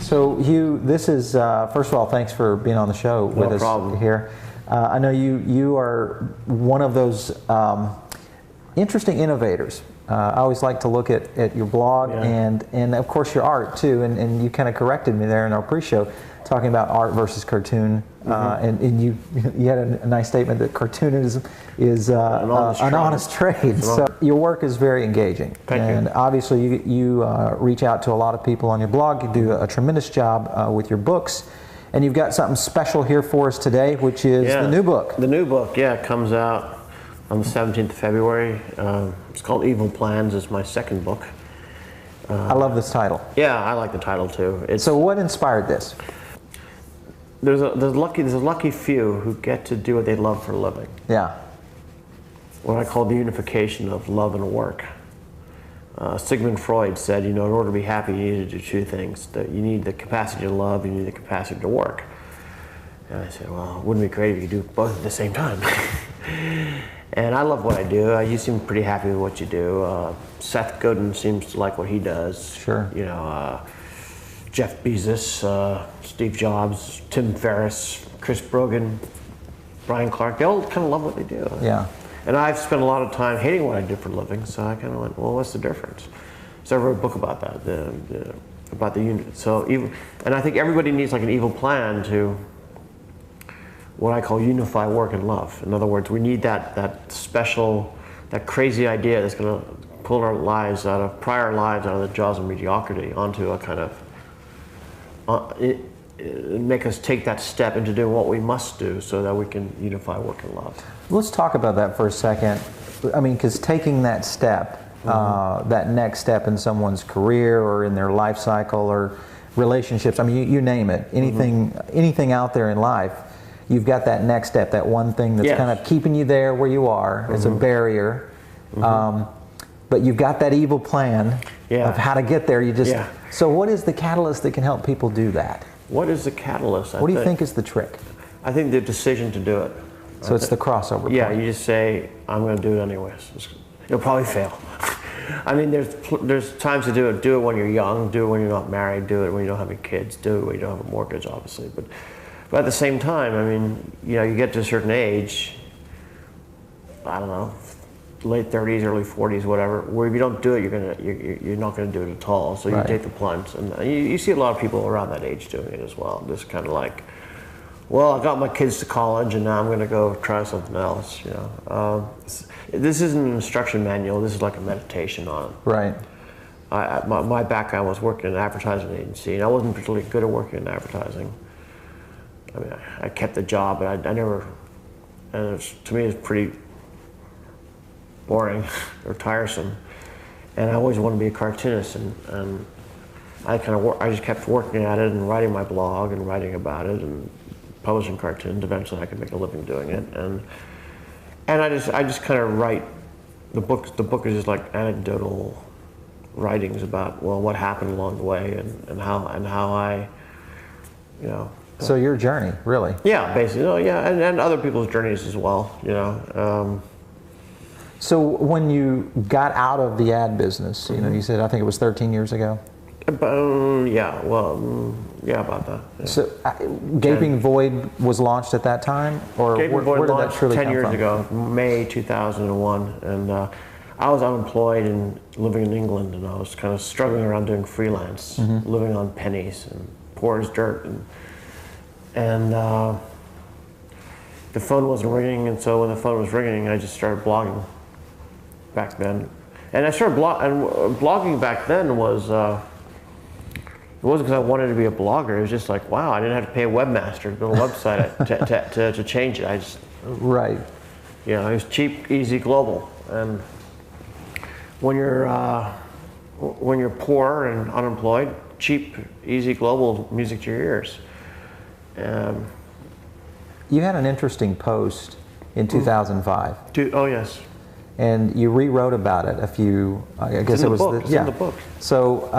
So Hugh, this is, first of all, thanks for being on the show with us here. I know you are one of those interesting innovators. I always like to look at your blog and of course your art too, and you kind of corrected me there in our pre-show talking about art versus cartoon, and you had a nice statement that cartoonism is an honest trade. So your work is very engaging. Thank you. Obviously you reach out to a lot of people on your blog. You do a tremendous job with your books, and you've got something special here for us today, which is the new book. The new book, it comes out on the 17th of February. It's called Evil Plans. It's my second book. I love this title. Yeah, I like the title too. So what inspired this? There's a lucky few who get to do what they love for a living. Yeah. What I call the unification of love and work. Sigmund Freud said, in order to be happy, you need to do two things. You need the capacity to love, you need the capacity to work. And I said, well, wouldn't it be great if you could do both at the same time? And I love what I do. You seem pretty happy with what you do. Seth Godin seems to like what he does. Sure. Jeff Bezos, Steve Jobs, Tim Ferriss, Chris Brogan, Brian Clark, they all kind of love what they do. Yeah. And I've spent a lot of time hating what I do for a living, so I kind of went, well, what's the difference? So I wrote a book about that, about the unit. And I think everybody needs like an evil plan to what I call unify work and love. In other words, we need that special, that crazy idea that's going to pull our lives out of, prior lives out of the jaws of mediocrity onto a kind of, make us take that step into doing what we must do so that we can unify work and love. Let's talk about that for a second. I mean, because taking that step, that next step in someone's career or in their life cycle or relationships, I mean, you name it, anything out there in life, you've got that next step, that one thing that's kind of keeping you there where you are. It's a barrier. But you've got that evil plan of how to get there. So what is the catalyst that can help people do that? What is the catalyst? What do you think is the trick? I think the decision to do it. So it's the crossover point. Yeah, you just say, I'm going to do it anyways. You'll probably fail. I mean, there's times to do it when you're young, do it when you're not married, do it when you don't have any kids, do it when you don't have a mortgage, obviously. But at the same time, I mean, you get to a certain age, I don't know, late 30s, early 40s, whatever, where if you don't do it, you're not going to do it at all. So you take the plunge. And you see a lot of people around that age doing it as well. Just kind of like, well, I got my kids to college and now I'm going to go try something else. This isn't an instruction manual. This is like a meditation on it. Right. My background was working in an advertising agency, and I wasn't particularly good at working in advertising. I mean, I kept the job, but I never, and to me it's pretty boring or tiresome. And I always wanted to be a cartoonist, and I just kept working at it and writing my blog and writing about it and publishing cartoons. Eventually I could make a living doing it, and I just kind of write the book. The book is just like anecdotal writings about, well, what happened along the way and how I, So your journey, really? Yeah, basically. And other people's journeys as well. So when you got out of the ad business, you said, I think it was 13 years ago? About that. Yeah. So Gaping Void was launched at that time? Or Gaping Void where did launched that truly 10 come years from? ago, May 2001. And I was unemployed and living in England, and I was kind of struggling around doing freelance, living on pennies and poor as dirt. And the phone wasn't ringing, and so when the phone was ringing, I just started blogging back then. And I started blogging back then was, it wasn't because I wanted to be a blogger. It was just like, wow, I didn't have to pay a webmaster to build a website to change it. Right. It was cheap, easy, global. And when you're poor and unemployed, cheap, easy, global, music to your ears. You had an interesting post in 2005. Oh yes. And you rewrote about it a few. I guess it was It's in the book. So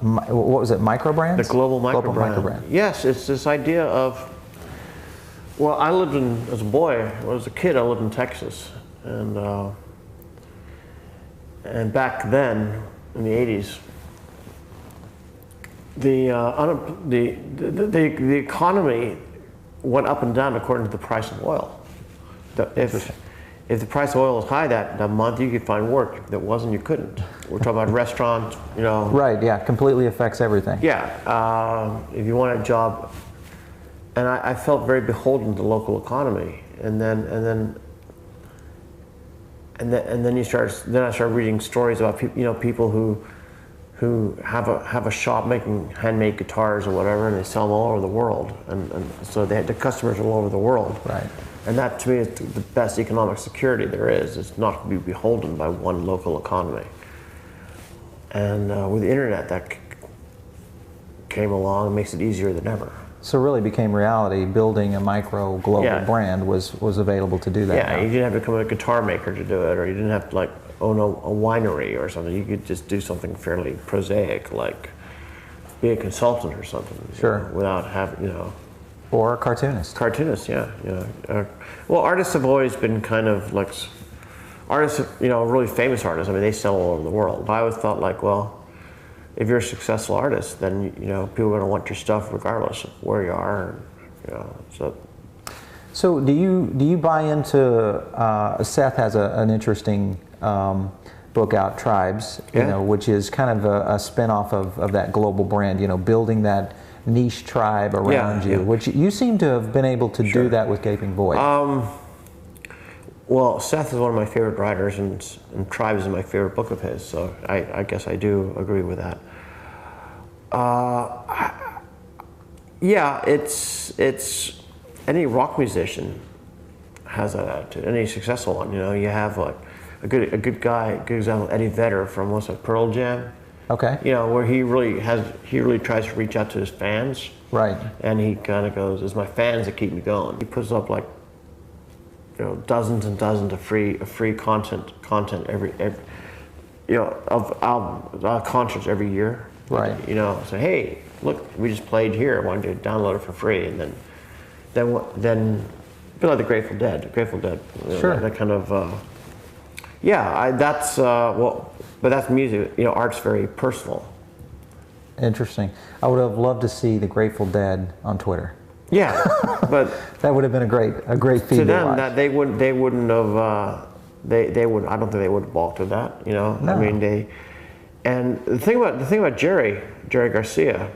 what was it? Microbrands? The global microbrand. Global microbrand. Yes, it's this idea of. Well, I lived as a boy. As a kid, I lived in Texas, and back then in the '80s, the economy went up and down according to the price of oil. If the price of oil was high that month, you could find work. If it wasn't, you couldn't. We're talking about restaurants, you know. Right. Yeah. Completely affects everything. Yeah. If you want a job, and I felt very beholden to the local economy, and then I started reading stories about people who have a shop making handmade guitars or whatever, and they sell them all over the world, and so they had the customers all over the world. Right. And that, to me, is the best economic security there is. It's not to be beholden by one local economy. And with the internet, that came along and makes it easier than ever. So it really became reality. Building a micro global brand was available to do that. Yeah, now. You didn't have to become a guitar maker to do it, or you didn't have to own a winery or something. You could just do something fairly prosaic, like be a consultant or something. Sure. Without having, Or a cartoonist. Cartoonists, yeah. Well, artists have always been kind of like artists, really famous artists. I mean, they sell all over the world. I always thought well, if you're a successful artist, then people are going to want your stuff regardless of where you are. So do you buy into? Seth has an interesting book out, Tribes, which is kind of a spin-off of that global brand. Building that niche tribe around you, which you seem to have been able to do that with Gaping Void. Well, Seth is one of my favorite writers, and Tribes is my favorite book of his, so I guess I do agree with that. It's any rock musician has that attitude. Any successful one, you have a good guy, good example, Eddie Vedder from Pearl Jam. Okay. Where he really tries to reach out to his fans. Right. And he kind of goes, "It's my fans that keep me going." He puts up dozens and dozens of free content every of concerts every year. Right. Say, "Hey, look, we just played here. I wanted you to download it for free," and then a bit like the Grateful Dead. Sure. That kind of but that's music. Art's very personal. Interesting. I would have loved to see the Grateful Dead on Twitter. Yeah, but that would have been a great feed to them. watch. That they wouldn't have. They would. I don't think they would have balked at that. No. I mean, they. And the thing about Jerry Garcia,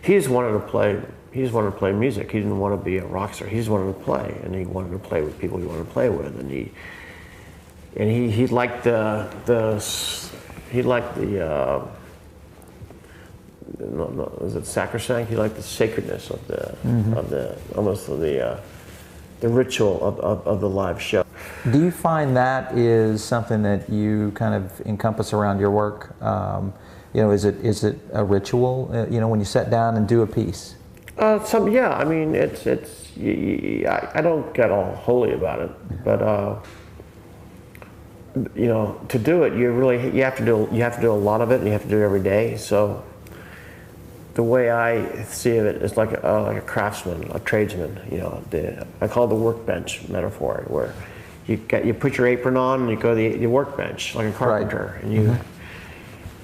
he just wanted to play. He just wanted to play music. He didn't want to be a rock star. He just wanted to play, and he wanted to play with people he wanted to play with, and he liked is it sacrosanct? He liked the sacredness of the ritual of the live show. Do you find that is something that you kind of encompass around your work? Is it a ritual? When you sit down and do a piece. I mean, I don't get all holy about it, but to do it, you have to do a lot of it, and you have to do it every day. So the way I see it is like a craftsman, a tradesman. I call it the workbench metaphor, where you put your apron on and you go to the workbench like a carpenter, and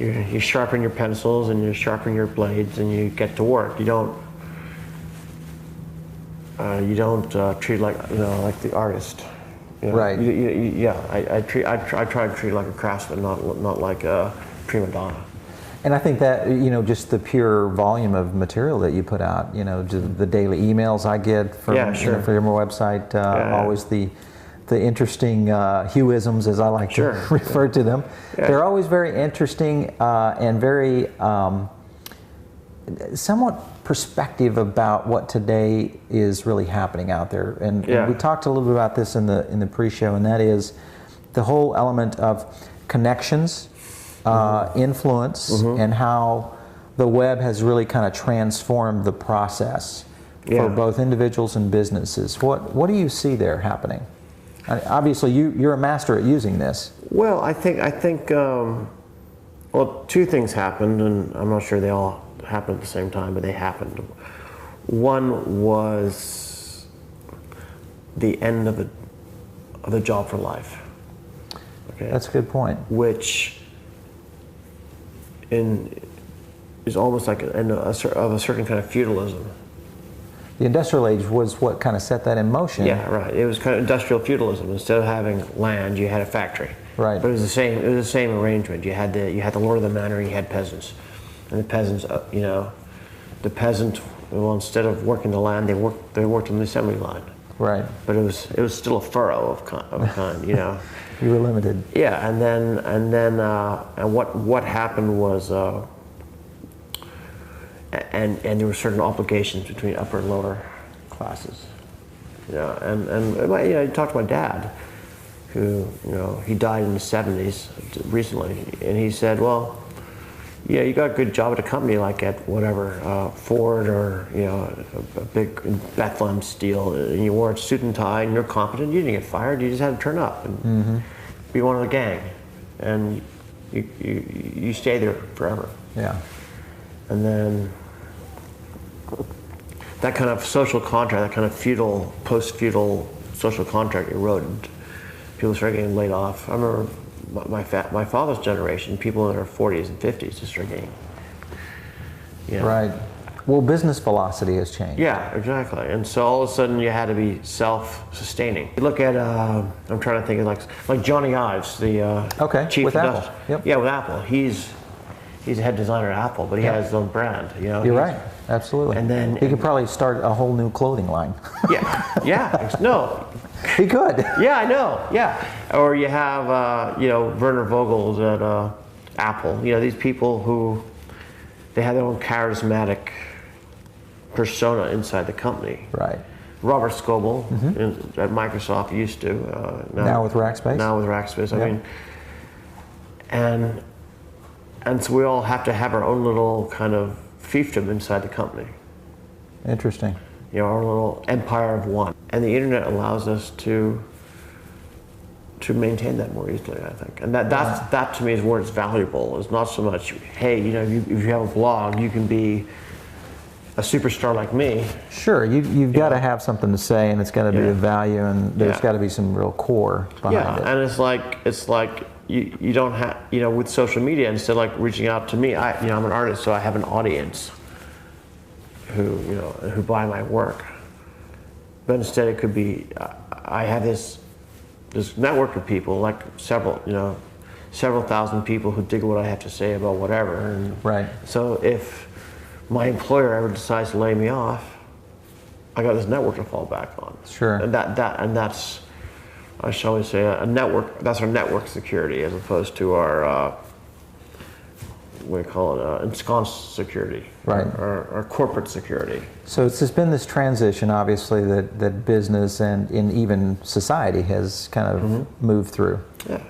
you sharpen your pencils and you sharpen your blades and you get to work. You don't treat like the artist. Right. I try to treat it like a craftsman, not like a prima donna. And I think that just the pure volume of material that you put out, the daily emails I get from from your website, always the interesting Hughisms, as I like to refer to them. Yeah. They're always very interesting and very somewhat perspective about what today is really happening out there. And we talked a little bit about this in the pre-show, and that is the whole element of connections, influence, and how the web has really kind of transformed the process for both individuals and businesses. What do you see there happening? Obviously, you're a master at using this. Well, I think two things happened, and I'm not sure they all happened at the same time, but they happened. One was the end of the job for life. Okay, that's a good point. Which, in is almost like of a certain kind of feudalism. The industrial age was what kind of set that in motion. Yeah, right. It was kind of industrial feudalism. Instead of having land, you had a factory. Right. But it was the same. It was the same arrangement. You had the lord of the manor, and you had peasants, and the peasants, the peasant. Well, instead of working the land, they worked on the assembly line. Right. But it was still a furrow of kind. You were limited. Yeah, and what happened was, and there were certain obligations between upper and lower classes. I talked to my dad, who he died in the 70s recently, and he said, well, yeah, you got a good job at a company like at whatever, Ford or a big Bethlehem Steel, and you wore a suit and tie and you're competent. You didn't get fired. You just had to turn up and be one of the gang, and you stay there forever. Yeah. And then that kind of social contract, that kind of feudal, post-feudal social contract eroded. People started getting laid off. I remember my father's generation, people in their 40s and 50s just started getting, Right. Well, business velocity has changed. Yeah, exactly. And so all of a sudden you had to be self-sustaining. You look at, I'm trying to think of like Johnny Ives, the chief with Apple. Yep. Yeah, with Apple. He's a head designer at Apple, but he had his own brand. You're right. Absolutely. And then he could probably start a whole new clothing line. No. He could. Yeah, I know. Yeah. Or you have, Werner Vogels at Apple. These people who they have their own charismatic persona inside the company. Right. Robert Scoble at Microsoft used to. Now with Rackspace. Now with Rackspace. I mean, and so we all have to have our own little kind of fiefdom inside the company. Interesting. Our little empire of one. And the internet allows us to maintain that more easily, I think. And that to me is where it's valuable. It's not so much, hey, if you have a blog, you can be a superstar like me. Sure, you've got to have something to say, and it's got to be of value, and there's got to be some real core behind it. And it's like you don't have, with social media, instead of like reaching out to me, I'm an artist, so I have an audience who buy my work. But instead it could be, I have this network of people, like several thousand people who dig what I have to say about whatever. And right. So if my employer ever decides to lay me off, I got this network to fall back on. Sure. And that's, I shall always say, a network. That's our network security, as opposed to our what do you call it? Ensconced security. Right. Or corporate security. So it's just been this transition, obviously, that business and in even society has kind of moved through. Yeah.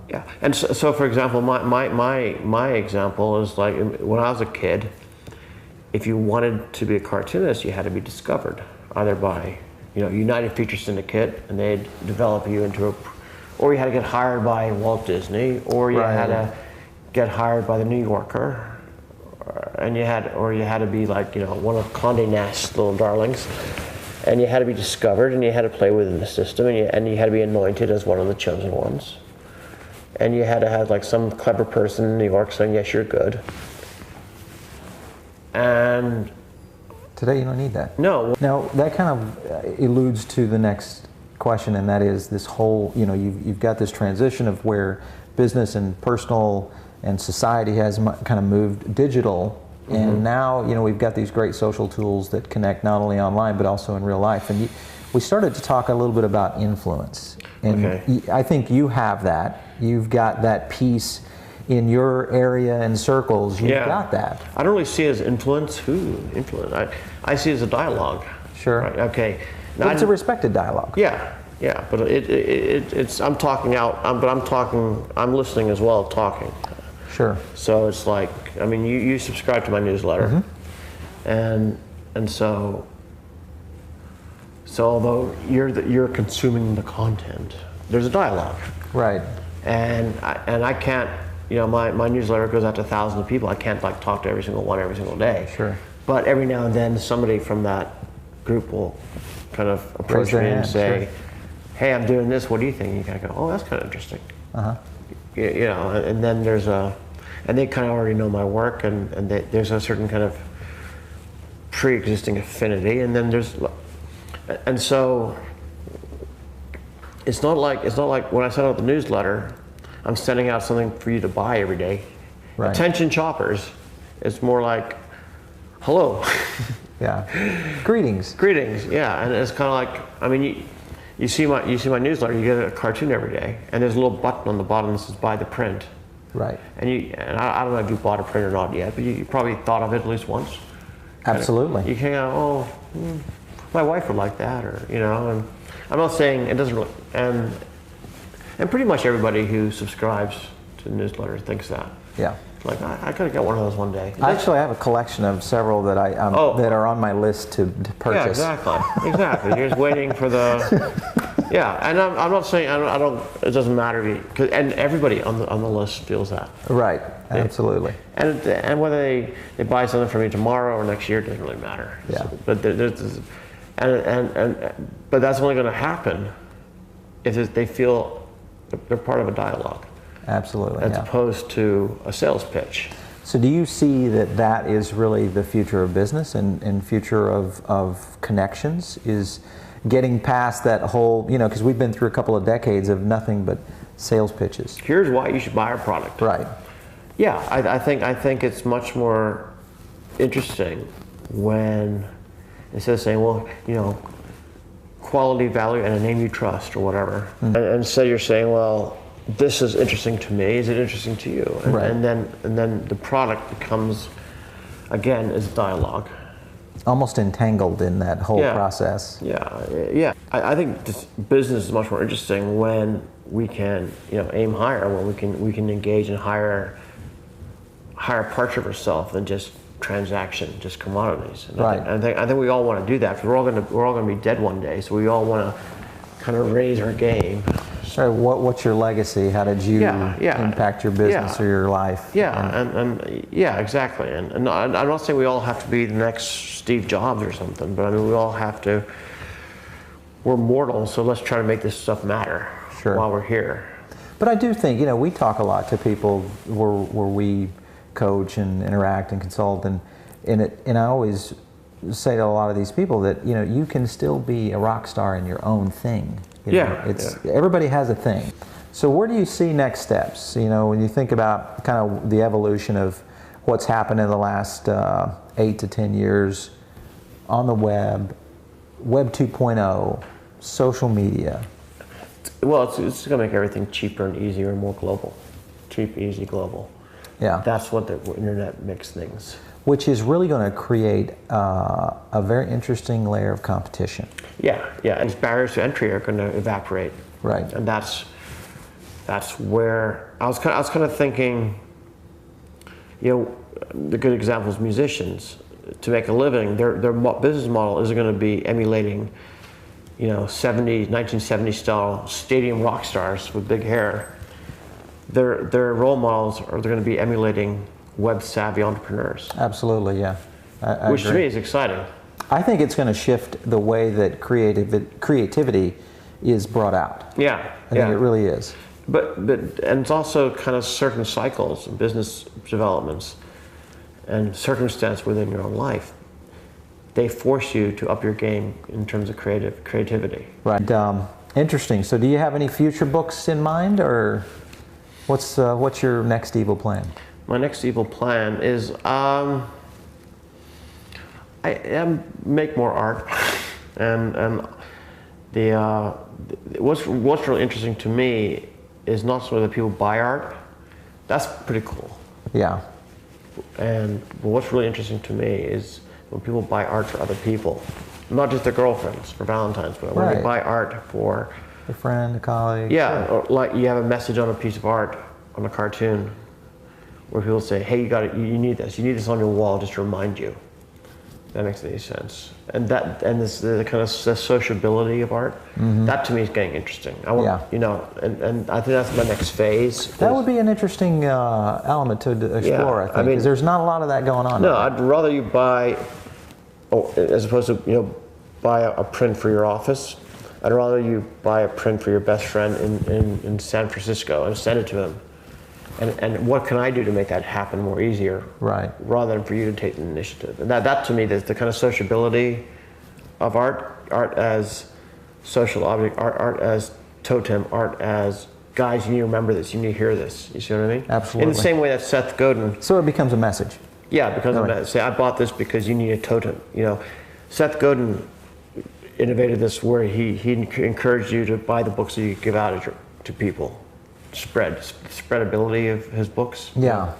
Yeah. And so, for example, my example is like when I was a kid, if you wanted to be a cartoonist, you had to be discovered either by United Feature Syndicate, and they'd develop you into or you had to get hired by Walt Disney, or you had to get hired by the New Yorker, and you had to be like one of Condé Nast's little darlings, and you had to be discovered, and you had to play within the system, and you had to be anointed as one of the chosen ones, and you had to have like some clever person in New York saying yes, you're good. And today you don't need that. No. Now that kind of alludes to the next question, and that is this whole you've got this transition of where business and personal and society has kind of moved digital, and now we've got these great social tools that connect not only online but also in real life. And we started to talk a little bit about influence, and I think you have that. You've got that piece in your area and circles. You've got that. I don't really see it as influence. Influence. I see it as a dialogue. Sure. Right? Okay. Now, it's a respected dialogue. Yeah. Yeah. But it's. I'm talking out. But I'm listening as well, talking. Sure. So it's like, you subscribe to my newsletter, and so although you're consuming the content, there's a dialogue. Right. And I can't, my newsletter goes out to thousands of people. I can't like talk to every single one every single day. Sure. But every now and then somebody from that group will kind of approach me and say, hey, I'm doing this. What do you think? And you kind of go, oh, that's kind of interesting. And then there's and they kind of already know my work, and there's a certain kind of pre-existing affinity, and then and so it's not like when I send out the newsletter, I'm sending out something for you to buy every day. Right. Attention shoppers, it's more like, hello. Yeah. Greetings. Greetings. Yeah, and it's kind of like, I mean, you see my newsletter, you get a cartoon every day, and there's a little button on the bottom that says buy the print. Right. And I don't know if you bought a print or not yet, but you probably thought of it at least once. Absolutely. You can go, my wife would like that, or and I'm not saying it doesn't really, and pretty much everybody who subscribes to the newsletter thinks that. Yeah. Like, I gotta get one of those one day. Actually, I have a collection of several that that are on my list to purchase. Yeah, exactly. You're just waiting for the. Yeah, and I'm not saying I don't. It doesn't matter to me, and everybody on the list feels that. Right. Absolutely. And whether they buy something from me tomorrow or next year, it doesn't really matter. Yeah. So, but but that's only going to happen if they feel they're part of a dialogue. Absolutely. As opposed to a sales pitch. So do you see that is really the future of business and future of connections, is getting past that whole, because we've been through a couple of decades of nothing but sales pitches. Here's why you should buy our product. Right. Yeah, I think it's much more interesting when, instead of saying, well, quality, value, and a name you trust, or whatever, and instead you're saying, well, this is interesting to me. Is it interesting to you? And, right. and then the product becomes, again, is dialogue. Almost entangled in that whole process. Yeah. I think this business is much more interesting when we can, aim higher, when we can engage in higher parts of ourselves than just transaction, just commodities. And right. I think we all want to do that, because we're all going to be dead one day. So we all want to kind of raise our game. Right. What's your legacy? How did you impact your business or your life? Yeah, exactly. And I'm not saying we all have to be the next Steve Jobs or something, but I mean, we all have to. We're mortal, so let's try to make this stuff matter while we're here. But I do think, we talk a lot to people where we coach and interact and consult, and I always say to a lot of these people that you can still be a rock star in your own thing. Everybody has a thing. So where do you see next steps? When you think about kind of the evolution of what's happened in the last 8 to 10 years on the Web 2.0, social media. Well, it's going to make everything cheaper and easier and more global. Cheap, easy, global. Yeah. That's what the internet makes things. Which is really going to create a very interesting layer of competition. Yeah, and barriers to entry are going to evaporate. Right. And that's where I was kind of thinking, the good example is musicians. To make a living, their business model isn't going to be emulating, 1970s style stadium rock stars with big hair. Their role models are going to be emulating web-savvy entrepreneurs. Absolutely, yeah. I Which agree. to me is exciting. I think it's going to shift the way that creativity is brought out. Yeah, I think it really is. But and it's also kind of certain cycles and business developments and circumstance within your own life. They force you to up your game in terms of creativity. Right. Interesting. So do you have any future books in mind, or what's your next evil plan? My next evil plan is make more art, and what's really interesting to me is not sort of that people buy art. That's pretty cool. Yeah. And what's really interesting to me is when people buy art for other people, not just their girlfriends for Valentine's, but when they buy art for a friend, a colleague. Yeah, or like you have a message on a piece of art, on a cartoon, where people say, "Hey, you need this. You need this on your wall just to remind you." That makes any sense. And the kind of sociability of art, that to me is getting interesting. I want, and I think that's my next phase. That would be an interesting element to explore, I think, because there's not a lot of that going on. No, I'd rather you buy, as opposed to buy a print for your office. I'd rather you buy a print for your best friend in San Francisco and send it to him, And what can I do to make that happen more easier? Right. Rather than for you to take the initiative. And that to me, is the kind of sociability of art as social object, art as totem, art as, guys, you need to remember this, you need to hear this. You see what I mean? Absolutely. In the same way that Seth Godin. So it becomes a message. Yeah, because of that. Say, I bought this because you need a totem. You know, Seth Godin innovated this where he encouraged you to buy the books that you give out to people. Spreadability of his books. Yeah.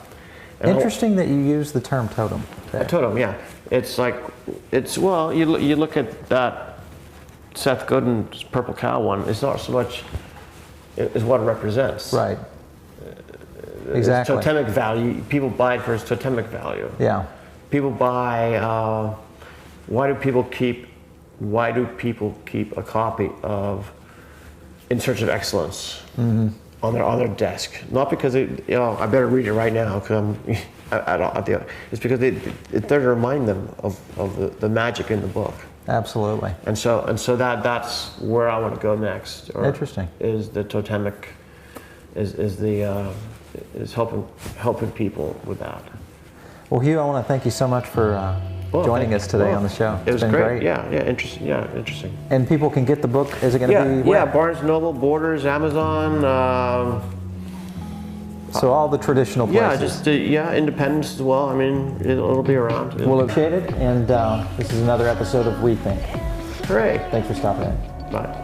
And interesting that you use the term totem there. A totem, yeah. It's like, well, you look at that Seth Godin's Purple Cow one, it's not so much is what it represents. Right. Exactly. It's totemic value. People buy it for its totemic value. Yeah. People buy, why do people keep a copy of In Search of Excellence? Mm-hmm. on their desk, not because I better read it right now because it's because it's there to remind them of the magic in the book. Absolutely. And so that's where I want to go next. Interesting. Is the totemic is helping people with that. Well, Hugh, I want to thank you so much for joining us today on the show. It was great. Yeah, interesting. Yeah, interesting. And people can get the book. Is it going to be? Yeah, Barnes & Noble, Borders, Amazon. So all the traditional places. Independence as well. I mean, it'll be around. We'll appreciate it. And this is another episode of Rethink. Great. Thanks for stopping in. Bye.